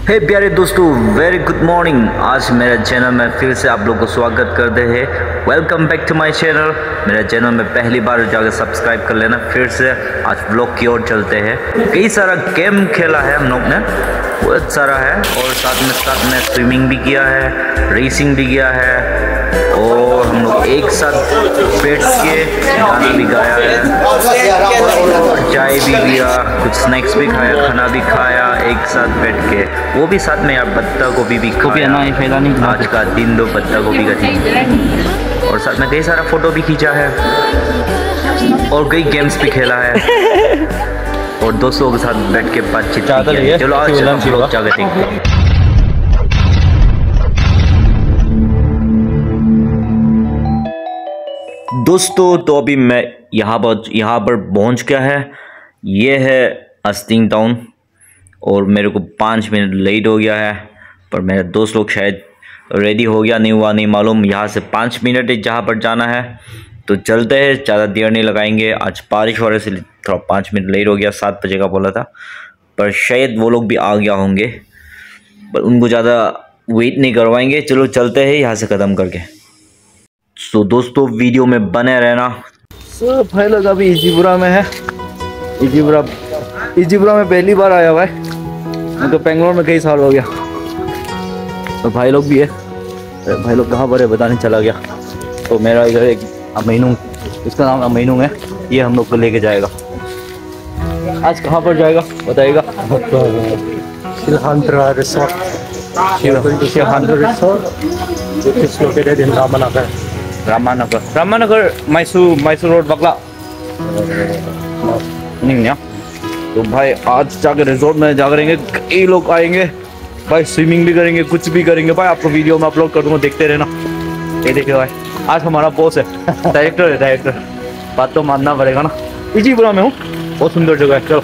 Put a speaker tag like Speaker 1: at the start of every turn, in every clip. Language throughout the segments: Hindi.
Speaker 1: हे प्यारे दोस्तों, वेरी गुड मॉर्निंग। आज मेरे चैनल में फिर से आप लोग को स्वागत करते हैं। Welcome back to my channel. मेरे चैनल में पहली बार जाकर सब्सक्राइब कर लेना। फिर से आज व्लॉग की ओर चलते हैं। कई सारा गेम खेला है हम लोग ने, बहुत सारा है, और साथ में स्विमिंग भी किया है, रेसिंग भी किया है, और हम लोग एक साथ बैठ के गाना भी गाया है, और चाय भी पिया, कुछ स्नैक्स भी खाया, खाना भी खाया एक साथ बैठ के, वो भी साथ में यार पत्ता गोभी भी खाया। आज का दिन दो पत्ता गोभी का थी, और साथ में कई सारा फोटो भी खींचा है, और कई गेम्स भी खेला है, और दोस्तों के साथ बैठ के बातचीत की है। चलो आज हम लोग जाकर देखते हैं। दोस्तों तो अभी मैं यहाँ पर पहुँच गया है। ये है अस्तिंग टाउन, और मेरे को 5 मिनट लेट हो गया है, पर मेरे दोस्त लोग शायद रेडी हो गया नहीं हुआ नहीं मालूम। यहाँ से 5 मिनट जहाँ पर जाना है, तो चलते हैं, ज़्यादा देर नहीं लगाएंगे। आज बारिश हो रही से थोड़ा 5 मिनट लेट हो गया। 7 बजे का बोला था, पर शायद वो लोग भी आ गया होंगे, पर उनको ज़्यादा वेट नहीं करवाएंगे। चलो चलते हैं यहाँ से ख़त्म करके। तो दोस्तों वीडियो में बने रहना।
Speaker 2: सब भाई लोग अभी इजीपुरा में है। इजीपुरा में पहली बार आया हुआ है, मैं तो बेंगलोर में कई साल हो गया। तो भाई लोग भी है, भाई लोग कहाँ पर है पता नहीं चला गया। तो मेरा इधर एक अमीनू, इसका नाम अमीनू है, ये हम लोग को लेके जाएगा। आज कहाँ पर जाएगा बताइएगा।
Speaker 3: Shilhandra Resort. Shilhandra Resort, which is located in Ramanagar.
Speaker 2: Ramanagar Mysore road बकला नहीं है। तो भाई आज जाकर रिजॉर्ट में जा करेंगे, कई लोग आएंगे भाई, स्विमिंग भी करेंगे, कुछ भी करेंगे भाई। आपको वीडियो में अपलोड कर दूंगा, देखते रहना। ये देखिए भाई, आज हमारा बॉस है, डायरेक्टर। बात तो मानना पड़ेगा ना। इजीपुरा में हूँ, बहुत सुंदर जगह है। चलो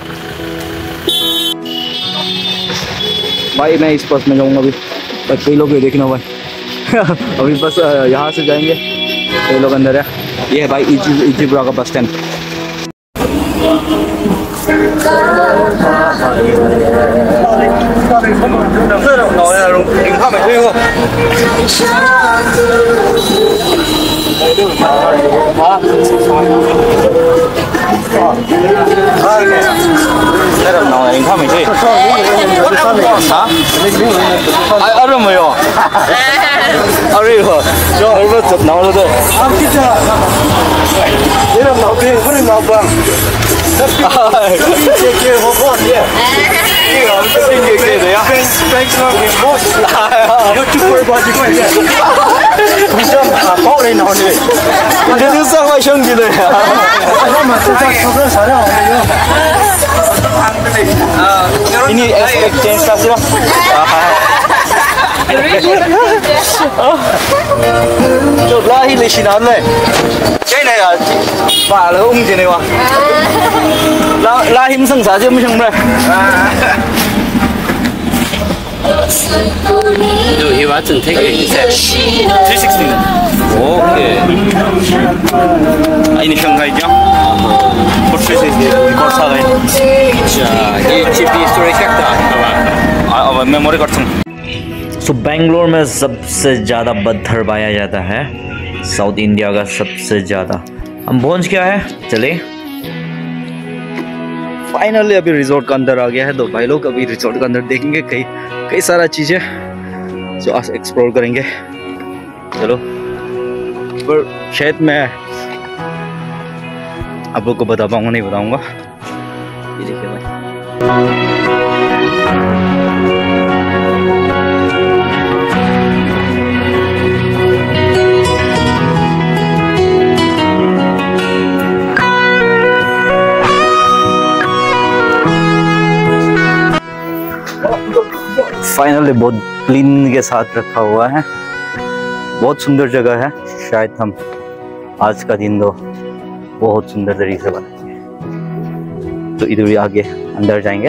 Speaker 2: भाई मैं इस बस में जाऊँगा अभी, कई लोग ये देखना भाई। अभी बस यहाँ से जाएंगे, कई लोग अंदर है। ये है भाई इजीपुरा का bus stand. Ini exchange kasih lah. Chụp lại thì xin ăn này. Cái này là bà là ông gì này mà. La hiểm sang giá chứ mới chẳng đây.
Speaker 4: Do you want to take it? 360.
Speaker 2: Okay. Ini Shanghai क्या? Portrait से record सा है।
Speaker 4: अच्छा, ये चिप स्टोरेज क्या
Speaker 2: अब मेमोरी कार्ड सुन।
Speaker 1: सो बेंगलोर में सबसे ज़्यादा पत्थर पाया जाता है, साउथ इंडिया का सबसे ज़्यादा। हम पहुँच गया है, चले।
Speaker 2: फाइनली अभी रिजॉर्ट का अंदर आ गया है। तो भाई लोग अभी रिजॉर्ट का अंदर देखेंगे कई सारा चीज़ें जो आज एक्सप्लोर करेंगे। चलो, पर शायद मैं आप लोग को बता पाऊंगा नहीं बताऊंगा। ये देखिए भाई, फाइनली बहुत क्लीन के साथ रखा हुआ है। बहुत सुंदर जगह है। शायद हम आज का दिन दो बहुत सुंदर तरीके से बनाएंगे। तो इधर ही आगे अंदर जाएंगे।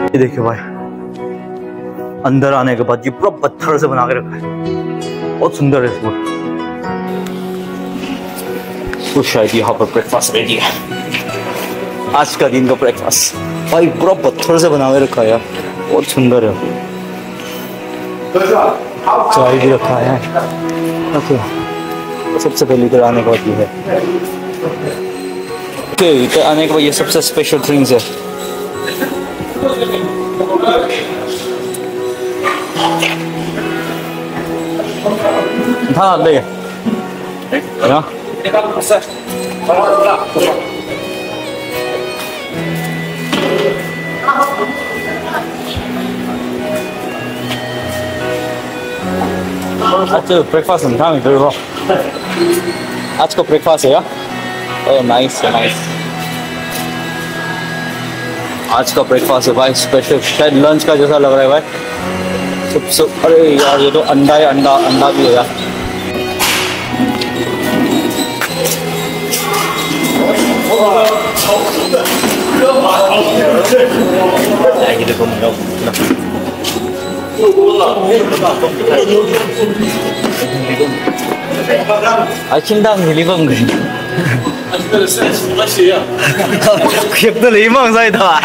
Speaker 2: ये देखिए भाई, अंदर आने के बाद ये पूरा पत्थर से बना के रखा है, बहुत सुंदर है। तो शायद यहाँ पर ब्रेकफास्ट रेडी है। आज का दिन का ब्रेकफास्ट भाई पूरा पत्थर से बना हुआ रखा है यार, बहुत सुंदर है। चाय भी रखा है। ओके, सबसे पहले इधर आने के बाद ये है। ओके, इधर आने के बाद ये सबसे स्पेशल ड्रिंक्स है। हाँ ले हाँ आज ब्रेकफास्ट हम खाएंगे फिर वो आज का ब्रेकफास्ट है यार। ओह नाइस नाइस, आज का ब्रेकफास्ट है भाई स्पेशल, शायद लंच का जैसा लग रहा है भाई। सबसे अरे यार ये तो अंडा है, अंडा अंडा भी है यार। ये देखो 아침당 리본 그. 기억도 리본 사이다.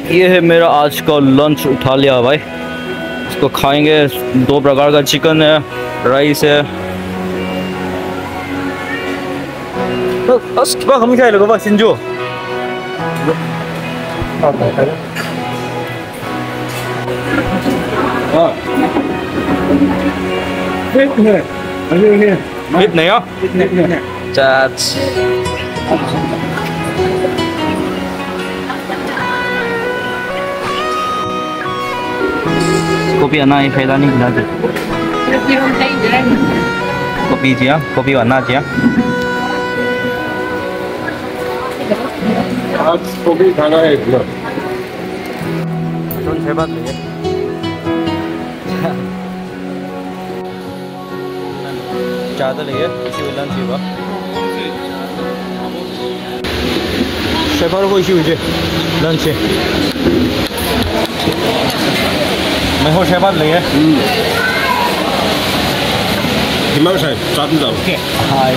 Speaker 2: ये है मेरा आज का लंच उठा लिया भाई। इसको खाएंगे। 2 प्रकार का चिकन है, राइस है। हम क्या लोग Sinjo kopi warna ini faedah nih nanti. Kopi aja, kopi warna aja.
Speaker 3: आज कोबी खाना है इतना।
Speaker 2: जोन छह बात नहीं है। ज़्यादा नहीं है, इसी वजह से हुआ। शेफर को इसी वजह लंच है। मैं हो शेफर नहीं है।
Speaker 3: हिमांश है, साथ में जाओ।
Speaker 2: हाँ,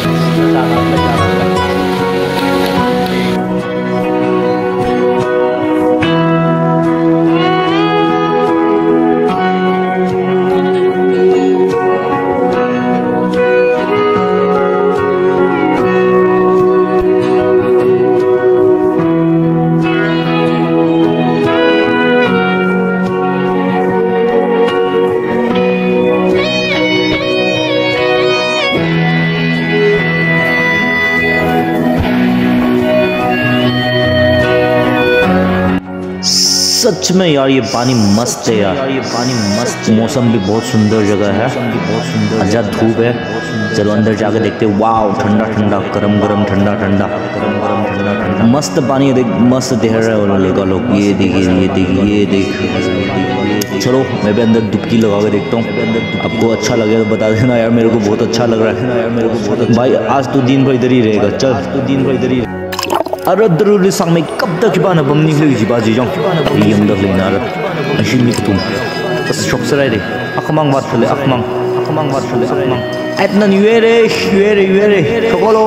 Speaker 2: सच में यार ये पानी मस्त है यार, ये पानी मस्त। मौसम भी बहुत सुंदर जगह है, अच्छा धूप है। चलो अंदर जाके देखते हैं। वाह, ठंडा ठंडा, गरम गरम, ठंडा ठंडा, गरम गरम, ठंडा ठंडा, मस्त पानी। देख मस्त देख रहा है और लेगा लोग। ये देखिए, ये देखिए, ये देख। चलो मैं भी अंदर डुबकी लगा के देखता हूँ। आपको अच्छा लगे तो बता देना यार, मेरे को बहुत अच्छा लग रहा है यार, मेरे को बहुत। भाई आज तो दिन भर इधर ही रहेगा। चल, तो दिन भर इधर ही। अरे दरुली सांग में कब तक बाना बमनी ले जी बाजी जाऊं ये हम दख लेना अरे अशीमी तुम बस शॉक से रहे अखमंग बात चले अखमंग बात चले अखमंग इतना यूरे छोकोलो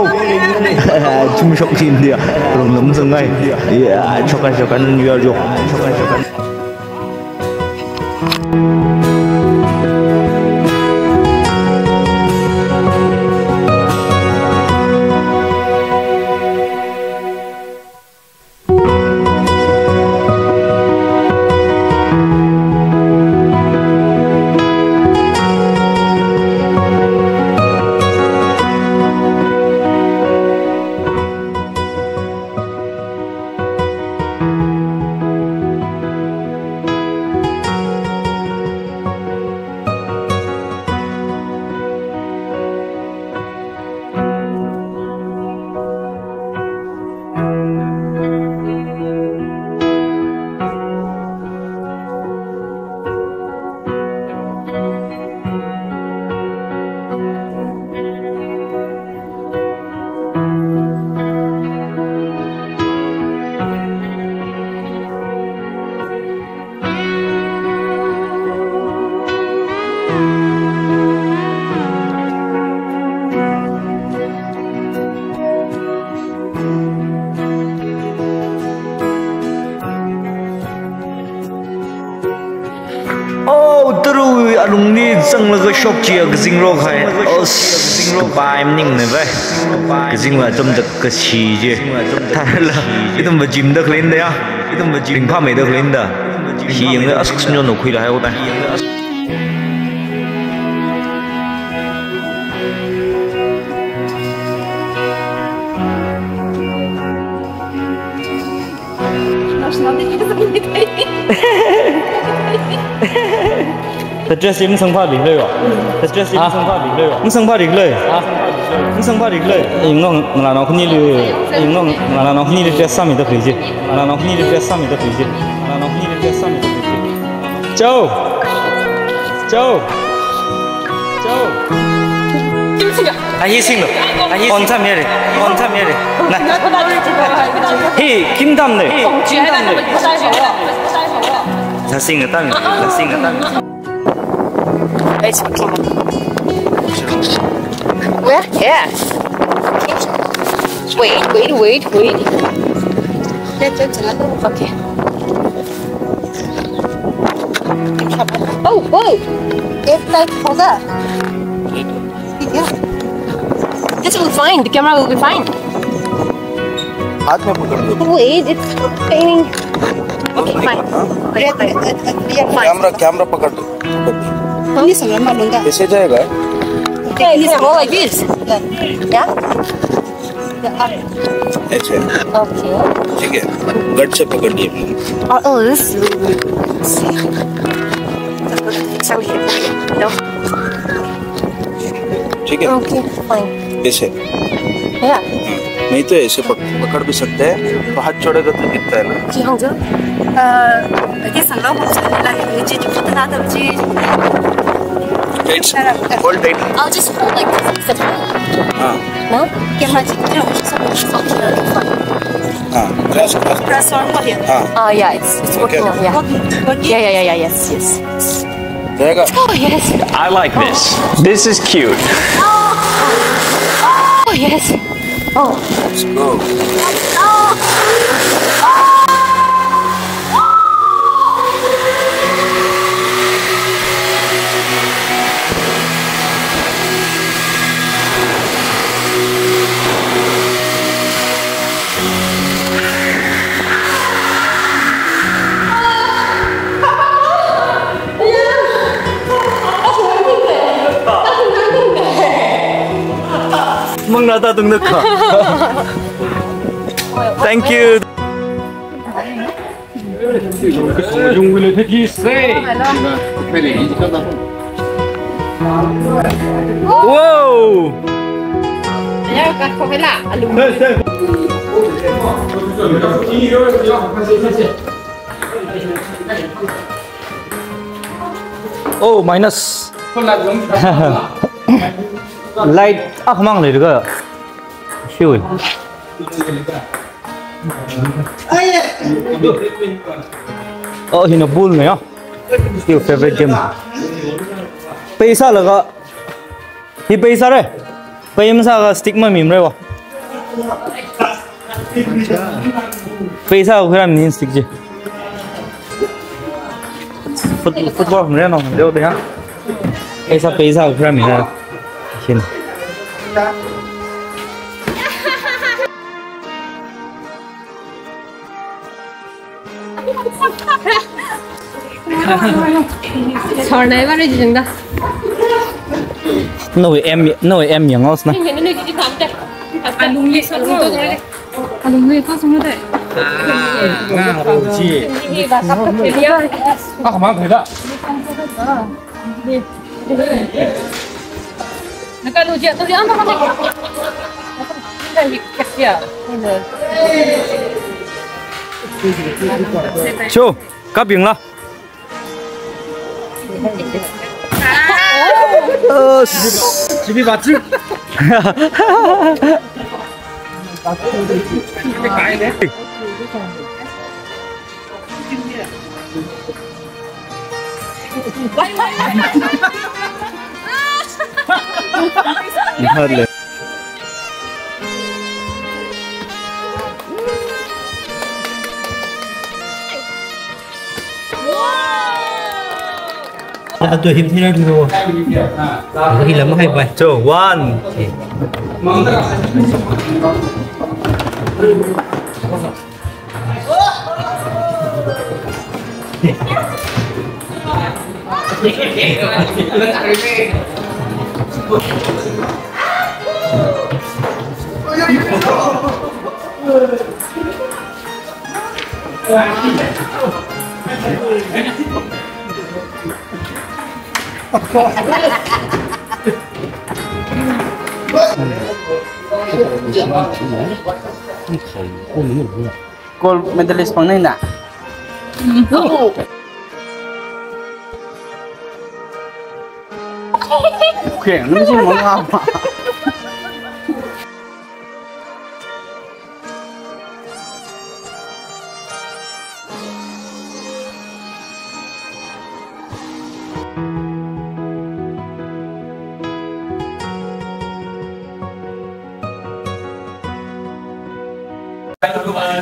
Speaker 2: तुम शॉक की इंडिया प्रॉब्लम संगाई ये छोका न्यू ईयर जो छोका
Speaker 1: alungni changlaka shop chi gzing ro khai os baim ning ne bai gzing wa tum da ka chi je thala idum ba jim da klen da ya idum ba jim pha me da klen da hi yang da ask snyo no khui la ha ta
Speaker 2: The dress im sang pha dik lei wa. The dress im sang pha dik lei wa. Sang pha dik lei. Sang pha dik lei. Ing ngong ngala no khni lu. Ing ngong ngala no khni lu dress sa mi da khri ji. Ngala no khni lu dress sa mi da khri ji. Ngala no khni lu dress sa mi da khri ji. Châu. Châu. Châu. Anh xin rồi. On time here. On time here. Này. Hi Kim Dam này. Kim Dam này. Là xin người ta. Là xin người ta.
Speaker 5: Where? Yeah. Wait. Okay. Oh, whoa! It's like hold up. Yeah. This will be fine. The camera will be fine. Wait, it's painting. Okay, fine.
Speaker 6: Camera पकड़ दो कैसे जाएगा
Speaker 5: Okay, this go like this. Yeah.
Speaker 6: ऐसे
Speaker 5: Okay.
Speaker 6: ठीक है गट से पकड़िए
Speaker 5: Oh, this. So here. No.
Speaker 6: ठीक है
Speaker 5: Okay, fine.
Speaker 6: ऐसे
Speaker 5: Yeah.
Speaker 6: नहीं तो ऐसे पकड़ भी सकते हैं तो हाथ छोड़ेगा तो दिखता है ना
Speaker 5: chị không chứ cái sản phẩm không phải là người chị chúng ta thậm chí
Speaker 6: hold tight
Speaker 5: I'll just hold like this
Speaker 6: हाँ
Speaker 5: no camera chị cái
Speaker 6: हाँ press
Speaker 5: press on what here
Speaker 6: हाँ
Speaker 5: yeah it's working now yeah yes
Speaker 6: जाएगा
Speaker 5: oh yes
Speaker 4: I like this. This is cute.
Speaker 5: oh yes oh
Speaker 6: let's go
Speaker 2: Mong na ta tung nước hả? Thank you. Wow. Oh, minus. Light mang này được rồi. Siêu. Hình bull này á. Siêu favorite game. Pesa là cái. Hi pesa đấy. Pesa cái stick mà mìm rồi. Pesa cái làm nhìn stick gì. Football không nào đâu đấy hả? Pesa cái làm mình ra. Xin.
Speaker 7: Sorry, này bạn đi chừng đó.
Speaker 2: Nói em yang aus na.
Speaker 7: Cái này chị thắm đây. Alung đi xong rồi. Alung đi phát xong rồi đấy.
Speaker 2: Ngang đầu chi. Mang thấy đó.
Speaker 7: Cái đồ chuyện tôi đi ăn không được. Cái gì kẹt kìa.
Speaker 2: Chú, cắp biển là. Chỉ bị bắt chứ. Cái đấy. Thật là.
Speaker 8: เอาตัวหิมที่ได้ดูก็หิมแล้วไม่ให้ไป
Speaker 2: Two, one.
Speaker 8: Gold medalist pang na. Okay, ano sih mga apa?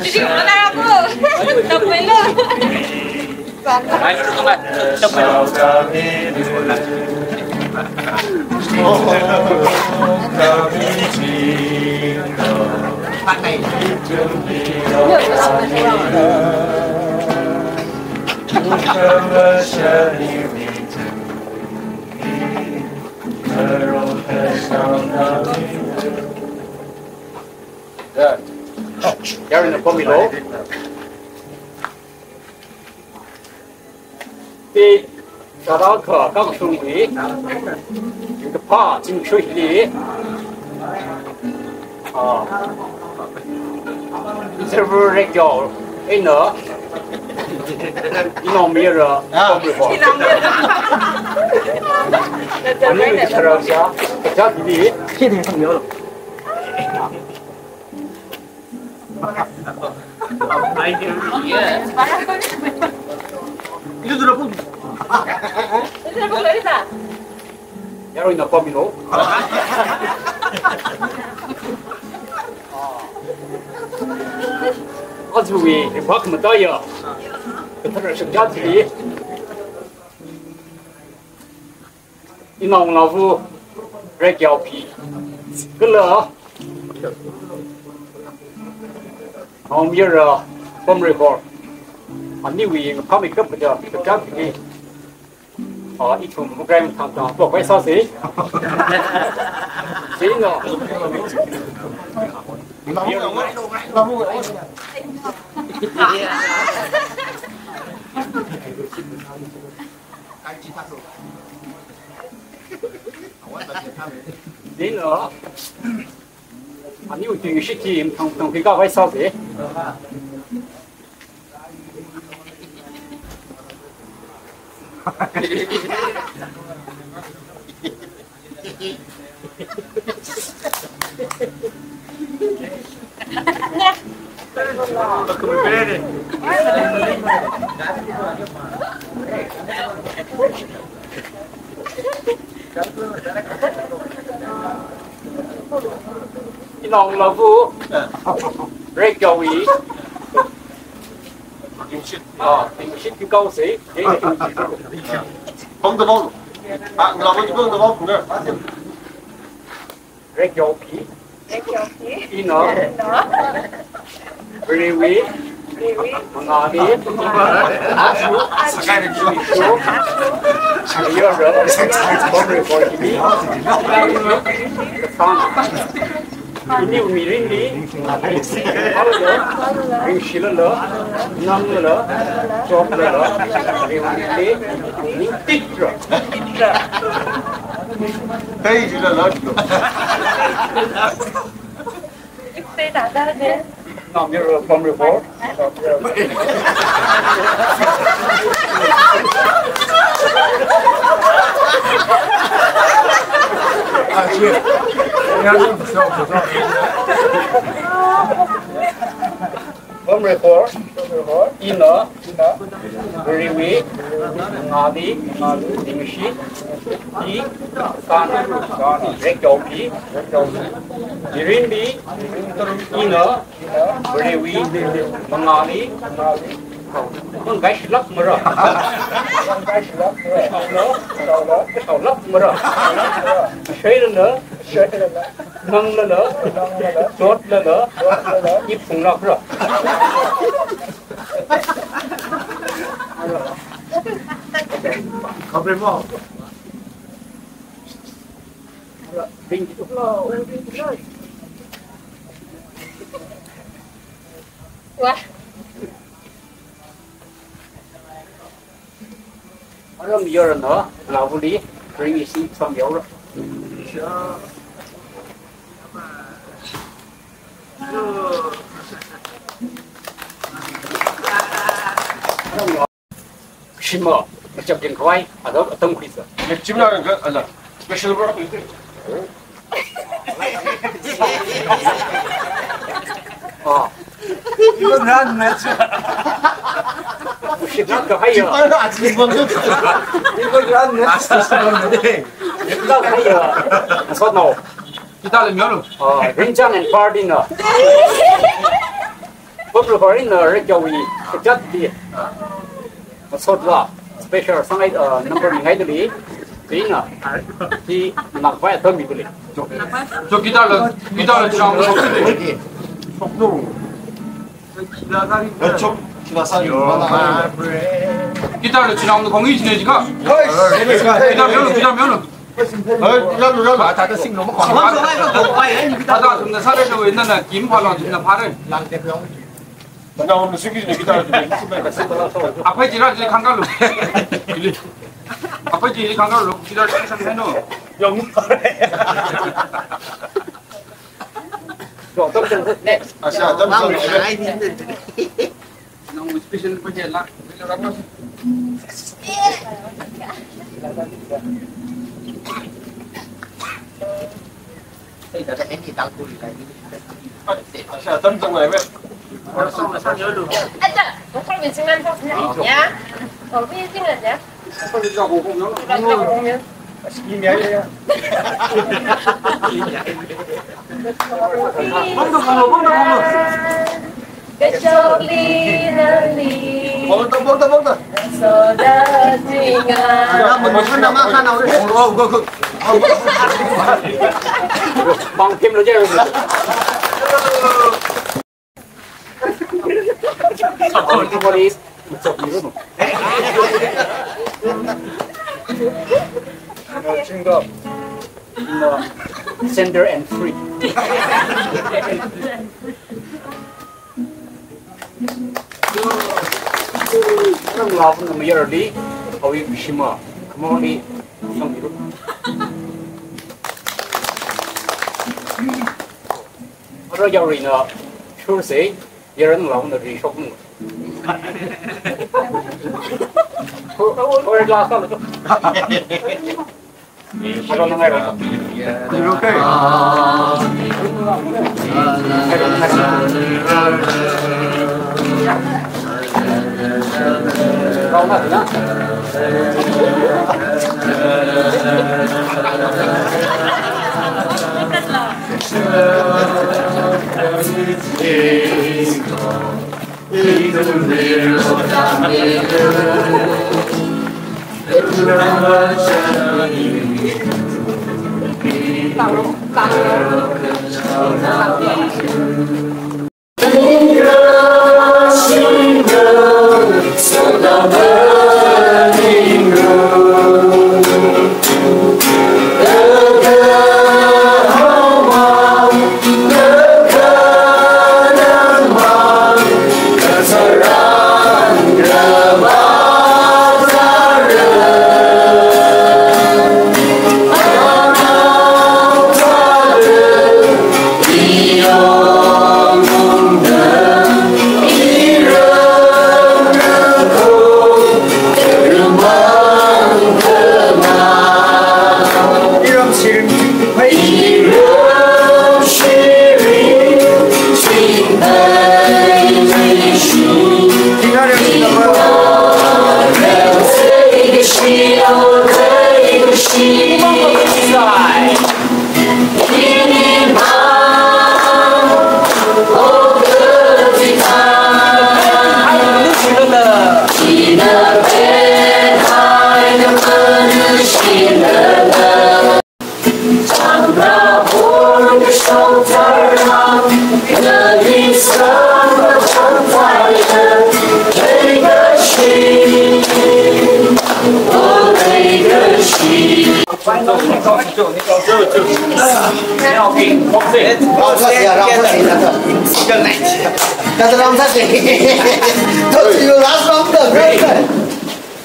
Speaker 7: Jadi mana aku? Tak boleh.
Speaker 8: You're in the formula. Đi sau đó khởi các trung lý những cái pha chính trị lý server regular in nữa inom mir không được bỏ anh ấy sẽ ra sao cái gì đi khi thì không nhớ rồi itu sudah pun.
Speaker 7: Itu dah boleh tak?
Speaker 8: Ya, ini apa minum? Azui, bak mendaya. Kita kerja sendiri. Inang lalu regal pi, gelap. Omira, pemrekor. Anh đi về có mấy cấp bây giờ được các thì ít thùng một gram thằng thằng bỏ quay sao xí xí nữa xí nữa anh đi về sự kiện thằng thằng cái quay sao xí Inong lavu, regularly. Tình shit cái câu sĩ.
Speaker 6: Không được không? À, làm cái bước được không? Cũng được.
Speaker 8: Regular pi. Ino. Riwi. Mangani. Asu. Asu. Ayah rasa. Boleh boleh ini. Ini umirin ni. Kalau dah, ringshil lah, nang lah, chop lah, ringshil ni titra.
Speaker 6: Đây chỉ là lớn.
Speaker 7: Saya tak ada dia.
Speaker 8: Now you're from report. From report. Ina. Riwi. Ngadi. Dimishi. Di. Kan. Rekopi. Dirindi. Ina. Riwi. Mangani. con gái lấp mà rồi cái sầu lấp mà rồi xoay lên nữa nâng lên nữa chốt lên nữa nhịp phùng lọc rồi
Speaker 3: Không biết không?
Speaker 8: Vinh
Speaker 5: What?
Speaker 8: ở đó bây giờ nữa là vô lý riêng gì xong dấu rồi xin mời chụp điện thoại ở đó ở tông khí rồi
Speaker 3: Chim nào cái là cái silver đó. I건 난 매치.
Speaker 8: Nó có hay giờ
Speaker 3: nó 아직 먼저. 이건 난 매치.
Speaker 8: nó hay giờ sốt nổ
Speaker 3: 기다리면
Speaker 8: Rinjan and party nữa bữa rồi nữa rất giàu gì chất đi sốt ra special sang ấy number ngay từ đi tí nữa thì nặng phải thơm bị bự
Speaker 3: 저 기다려 지나면 어떻게 속도 좀 기다려 지나면 공이 지내지가 기다려면 다들 싱 너무 광고 다다 근데 사례로 옛날에 김팔로 진짜 팔을 나 오늘 숨기지 기다려 앞에 지나지 강가로 앞에 지나지 강가로 기다려 해놓
Speaker 8: rồi tâm chân thức đẹp
Speaker 3: 아시아 점점
Speaker 8: nông special bây giờ là
Speaker 3: 아시아 점점 này vậy
Speaker 5: Anh chả, nó không biết tiếng Anh không nhá. Có biết tiếng Anh nhá.
Speaker 3: không biết không nhớ
Speaker 5: Không nhớ. Cái châu ly là ly.
Speaker 3: 먹다
Speaker 5: Soda tinga.
Speaker 8: bằng kim nó chơi somebody chụp gì luôn single center and free nó ngọc nó bây giờ đi ở bên Shima come on đi xong gì luôn rồi giờ rồi nó sure say giờ nó ngọc nó đi shop nữa rồi là sao rồi nó ngay rồi
Speaker 3: 이렇게
Speaker 8: Không là gì đó.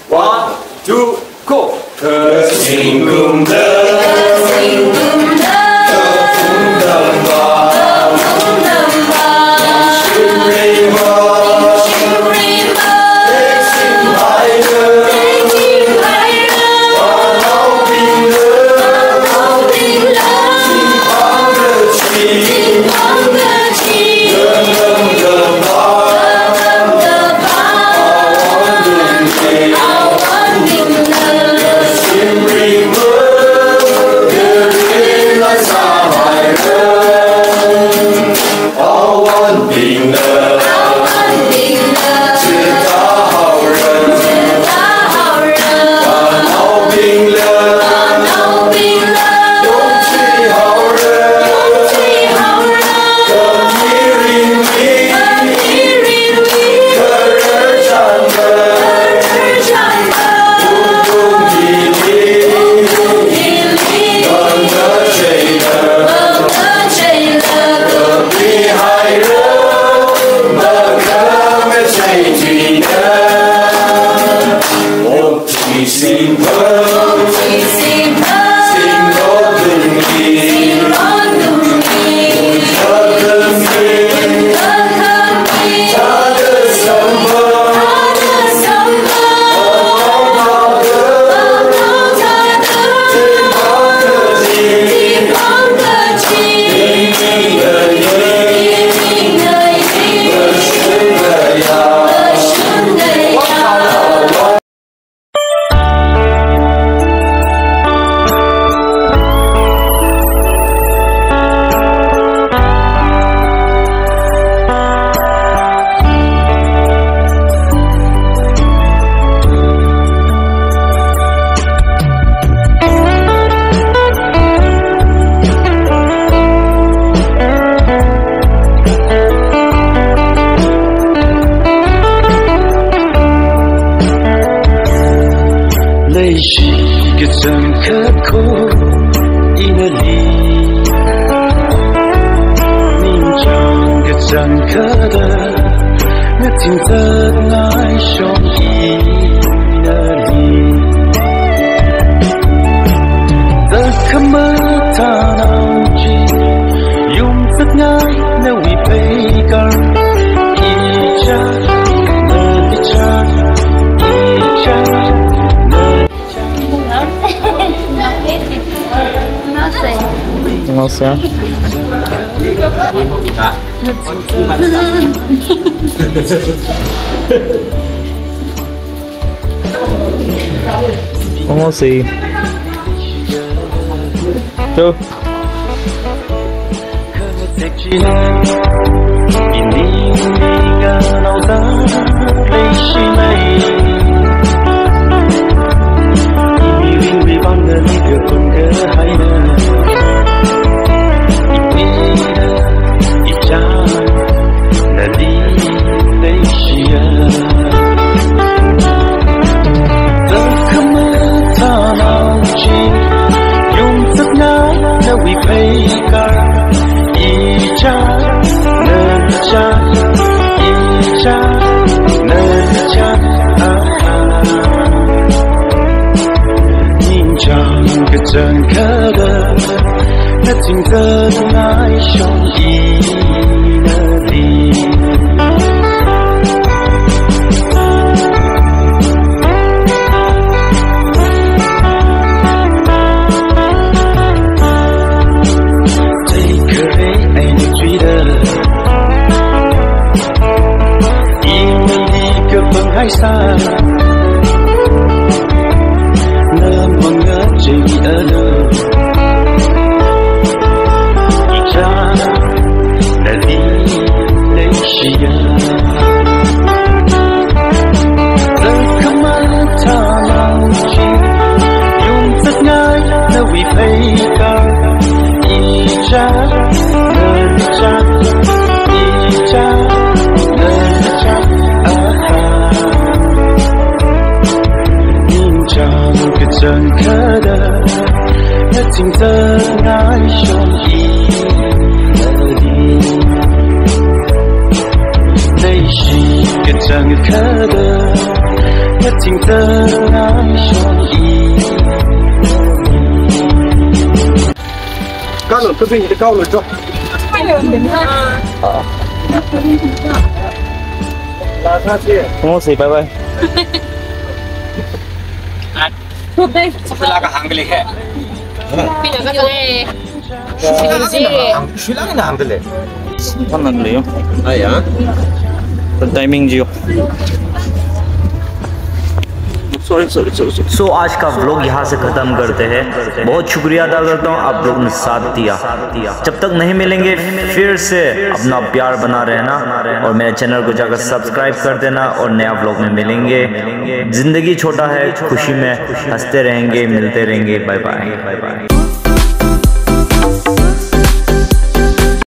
Speaker 3: One, two, go.
Speaker 2: Nossa. Vamos assim. Tuh.
Speaker 9: 紧的爱上你了你，泪是个整颗的，我紧的爱上你。
Speaker 3: 高冷，这边你的高冷照。拉下去。
Speaker 2: 我say bye bye。
Speaker 8: 拉个行给你看。
Speaker 2: टाइमिंग Jio. Sorry.
Speaker 1: सो आज का व्लॉग यहाँ से खत्म करते हैं। बहुत शुक्रिया अदा करता हूँ आप लोगों ने साथ दिया। जब तक नहीं मिलेंगे फिर से अपना प्यार बना रहना और मेरे चैनल को जाकर सब्सक्राइब कर देना और नया व्लॉग में मिलेंगे। जिंदगी छोटा है, खुशी में हंसते रहेंगे, मिलते रहेंगे। Bye bye.